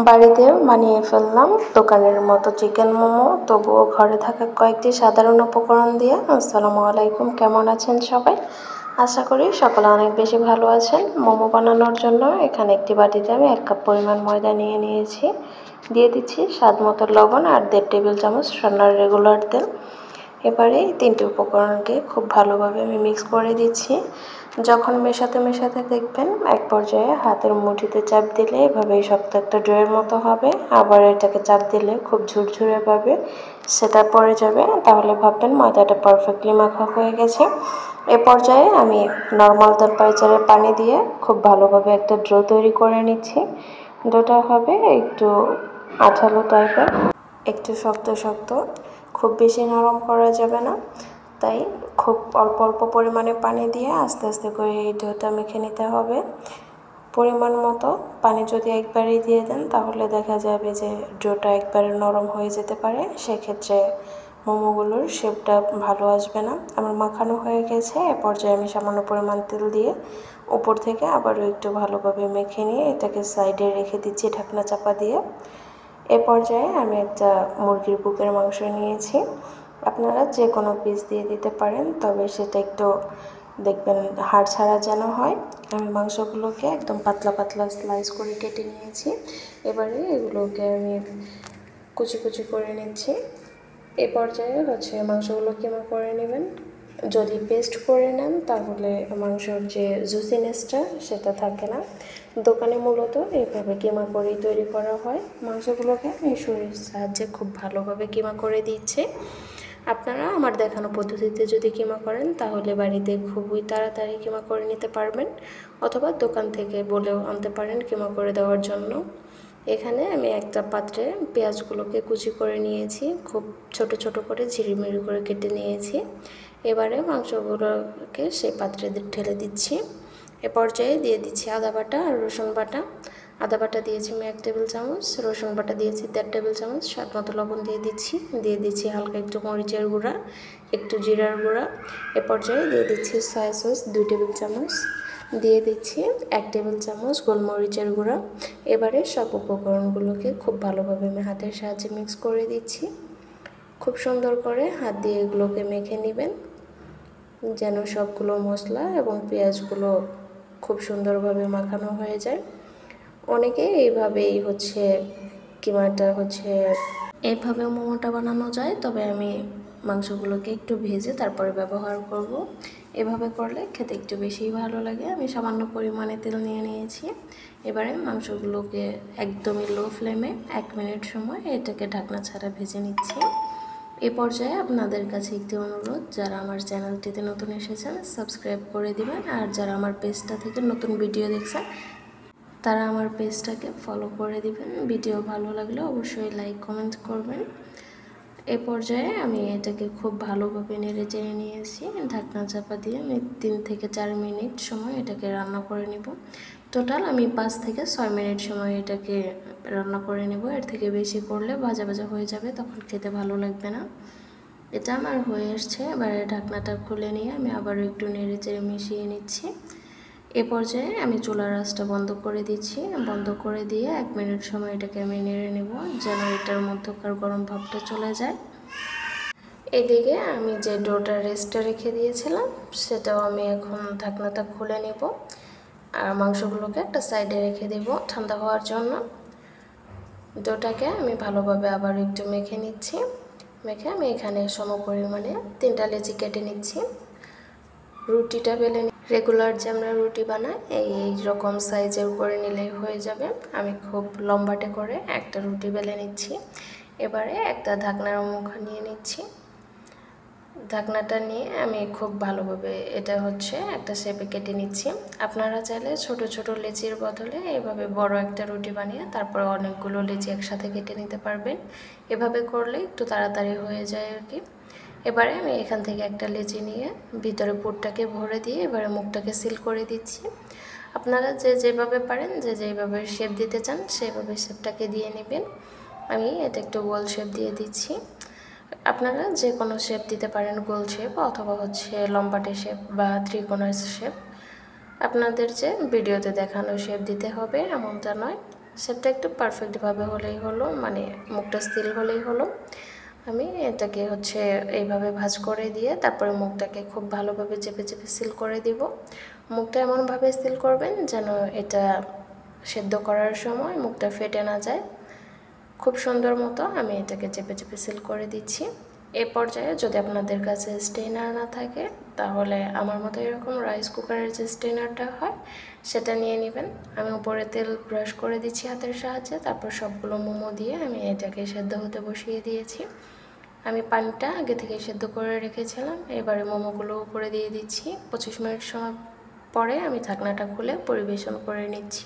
বাড়িতে বানিয়ে ফেললাম দোকানের মতো চিকেন মোমো, তবুও ঘরে থাকা কয়েকটি সাধারণ উপকরণ দিয়ে। আসসালামু আলাইকুম, কেমন আছেন সবাই? আশা করি সকলে অনেক বেশি ভালো আছেন। মোমো বানানোর জন্য এখানে একটি বাটিতে আমি 1 কাপ পরিমাণ ময়দা নিয়ে নিয়েছি। দিয়ে দিচ্ছি স্বাদ মতো লবণ আর 1.5 টেবিল চামচ রান্নার রেগুলার তেল। এবারে এই 3টি উপকরণকে খুব ভালোভাবে আমি মিক্স করে দিচ্ছি। যখন মেশাতে মেশাতে দেখবেন এক পর্যায়ে হাতের মুঠিতে চাপ দিলে এভাবেই শক্ত একটা ডোয়ের মতো হবে, আবার এটাকে চাপ দিলে খুব ঝুরঝুরেভাবে সেটা পড়ে যাবে, তাহলে ভাববেন ময়দাটা পারফেক্টলি মাখা হয়ে গেছে। এ পর্যায়ে আমি নর্মাল টেম্পারেচারে পানি দিয়ে খুব ভালোভাবে একটা ডো তৈরি করে নিচ্ছি। ডোটা হবে একটু আঠালো টাইপের, একটু শক্ত শক্ত, খুব বেশি নরম করা যাবে না। তাই খুব অল্প অল্প পরিমাণে পানি দিয়ে আস্তে আস্তে করে এই ডোটা মেখে নিতে হবে। পরিমাণ মতো পানি যদি একবারেই দিয়ে দেন তাহলে দেখা যাবে যে ডোটা একবারে নরম হয়ে যেতে পারে, সেক্ষেত্রে মোমোগুলোর শেপটা ভালো আসবে না। আমার মাখানো হয়ে গেছে। এ পর্যায়ে আমি সামান্য পরিমাণ তেল দিয়ে উপর থেকে আবারও একটু ভালোভাবে মেখে নিয়ে এটাকে সাইডে রেখে দিচ্ছি ঢাকনা চাপা দিয়ে। এ পর্যায়ে আমি একটা মুরগির বুকের মাংস নিয়েছি। আপনারা যে কোনো পিস দিয়ে দিতে পারেন, তবে সেটা একটু দেখবেন হাড় ছাড়া যেন হয়। আমি মাংসগুলোকে একদম পাতলা পাতলা স্লাইস করে কেটে নিয়েছি। এবারে এগুলোকে আমি কুচি কুচি করে নিচ্ছি। এ পর্যায়ে মাংসগুলো কিমা করে নেবেন। যদি পেস্ট করে নেন তাহলে মাংসর যে জুসিনেসটা সেটা থাকে না। দোকানে মূলত এইভাবে কিমা করেই তৈরি করা হয়। মাংসগুলোকে আমি ছুরির সাহায্যে খুব ভালোভাবে কিমা করে দিচ্ছি। আপনারা আমার দেখানো পদ্ধতিতে যদি কিমা করেন তাহলে বাড়িতে খুবই তাড়াতাড়ি কিমা করে নিতে পারবেন, অথবা দোকান থেকে বলেও আনতে পারেন কিমা করে দেওয়ার জন্য। এখানে আমি একটা পাত্রে পেঁয়াজগুলোকে কুচি করে নিয়েছি, খুব ছোট ছোট করে ঝিরিমিরি করে কেটে নিয়েছি। এবারে মাংসগুলোকে সেই পাত্রে ঢেলে দিচ্ছি। এ পর্যায়ে দিয়ে দিচ্ছি আদা বাটা আর রসুন বাটা। আদা বাটা দিয়েছি আমি 1 টেবিল চামচ, রসুন বাটা দিয়েছি 1.5 টেবিল চামচ, স্বাদ মতো লবণ দিয়ে দিচ্ছি হালকা একটু মরিচের গুঁড়া, একটু জিরার গুঁড়া। এ পর্যায়ে দিয়ে দিচ্ছি সয়া সস 2 টেবিল চামচ, দিয়ে দিচ্ছি 1 টেবিল চামচ গোলমরিচের গুঁড়া। এবারে সব উপকরণগুলোকে খুব ভালোভাবে আমি হাতের সাহায্যে মিক্স করে দিচ্ছি। খুব সুন্দর করে হাত দিয়ে এগুলোকে মেখে নেবেন যেন সবগুলো মশলা এবং পেঁয়াজগুলো খুব সুন্দরভাবে মাখানো হয়ে যায়। অনেকে এইভাবেই কিমাটা এইভাবে মোমোটা বানানো যায়, তবে আমি মাংসগুলোকে একটু ভেজে তারপরে ব্যবহার করব। এভাবে করলে খেতে একটু বেশিই ভালো লাগে। আমি সামান্য পরিমাণে তেল নিয়ে নিয়েছি। এবারে মাংসগুলোকে একদমই লো ফ্লেমে 1 মিনিট সময় এটাকে ঢাকনা ছাড়া ভেজে নিচ্ছি। এই পর্যায়ে আপনাদের কাছে একটি অনুরোধ, যারা আমার চ্যানেলটিতে নতুন এসেছেন সাবস্ক্রাইব করে দিবেন, আর যারা আমার পেজটা থেকে নতুন ভিডিও দেখছেন তারা আমার পেজটাকে ফলো করে দিবেন। ভিডিও ভালো লাগলে অবশ্যই লাইক কমেন্ট করবেন। এ পর্যায়ে আমি এটাকে খুব ভালোভাবে নেড়ে চেড়ে নিয়েছি। ঢাকনা চাপা দিয়ে আমি 3 থেকে 4 মিনিট সময় এটাকে রান্না করে নেব। টোটাল আমি 5 থেকে 6 মিনিট সময় এটাকে রান্না করে নেব। এর থেকে বেশি করলে ভাজা ভাজা হয়ে যাবে, তখন খেতে ভালো লাগবে না। এটা আমার হয়ে আসছে। এবারে ঢাকনাটা খুলে নিয়ে আমি আবারও একটু নেড়ে চেড়ে মিশিয়ে নিচ্ছি। এ পর্যায়ে আমি চুলার আঁচটা বন্ধ করে দিচ্ছি। বন্ধ করে দিয়ে 1 মিনিট সময় এটাকে আমি নেড়ে নেব যেন এটার মধ্যকার গরম ভাবটা চলে যায়। এদিকে আমি যে ডোটা রেস্টে রেখে দিয়েছিলাম সেটাও আমি এখন ঢাকনাটা খুলে নেব, আর মাংসগুলোকে একটা সাইডে রেখে দেব ঠান্ডা হওয়ার জন্য। ডোটাকে আমি ভালোভাবে আবার একটু মেখে নিচ্ছি। মেখে আমি এখানে সম পরিমাণে 3টা লেচি কেটে নিচ্ছি। রুটিটা বেলে রেগুলার যে আমরা রুটি বানাই এই রকম সাইজের করে নিলেই হয়ে যাবে। আমি খুব লম্বাটে করে একটা রুটি বেলে নিচ্ছি। এবারে একটা ঢাকনার মুখ নিয়ে নিচ্ছি। ঢাকনাটা নিয়ে আমি খুব ভালোভাবে এটা একটা শেপে কেটে নিচ্ছি। আপনারা চাইলে ছোট ছোট লেচির বদলে এভাবে বড় একটা রুটি বানিয়ে তারপরে অনেকগুলো লেচি একসাথে কেটে নিতে পারবেন। এভাবে করলে একটু তাড়াতাড়ি হয়ে যায় আর কি। এবারে আমি এখান থেকে একটা লেচি নিয়ে ভিতরে পুরটাকে ভরে দিয়ে এবারে মুখটাকে সিল করে দিচ্ছি। আপনারা যেভাবে পারেন যেভাবে শেপ দিতে চান সেভাবে শেপটাকে দিয়ে নেবেন। আমি এটা একটু গোল শেপ দিয়ে দিচ্ছি। আপনারা যে কোনো শেপ দিতে পারেন, গোল শেপ অথবা লম্বাটে শেপ বা ত্রিকোণাস শেপ। আপনাদের যে ভিডিওতে দেখানো শেপ দিতে হবে এমনটা নয়। শেপটা একটু পারফেক্টভাবে হলেই হলো, মানে মুখটা স্টিল হলেই হলো। আমি এটাকে হচ্ছে এইভাবে ভাঁজ করে দিয়ে তারপরে মুখটাকে খুব ভালোভাবে চেপে চেপে সিল করে দিব। মুখটা এমনভাবে সিল করবেন যেন এটা সেদ্ধ করার সময় মুখটা ফেটে না যায়। খুব সুন্দর মতো আমি এটাকে চেপে চেপে সিল করে দিচ্ছি। এ পর্যায়ে যদি আপনাদের কাছে স্টেনার না থাকে তাহলে আমার মতো এরকম রাইস কুকারের যে স্টেনারটা হয় সেটা নিয়ে নেবেন। আমি উপরে তেল ব্রাশ করে দিচ্ছি হাতের সাহায্যে, তারপর সবগুলো মোমো দিয়ে আমি এটাকে সেদ্ধ হতে বসিয়ে দিয়েছি। আমি পানিটা আগে থেকে সেদ্ধ করে রেখেছিলাম, এবারে মোমোগুলো উপরে দিয়ে দিচ্ছি। 25 মিনিট সময় পরে আমি ঢাকনাটা খুলে পরিবেশন করে নিচ্ছি।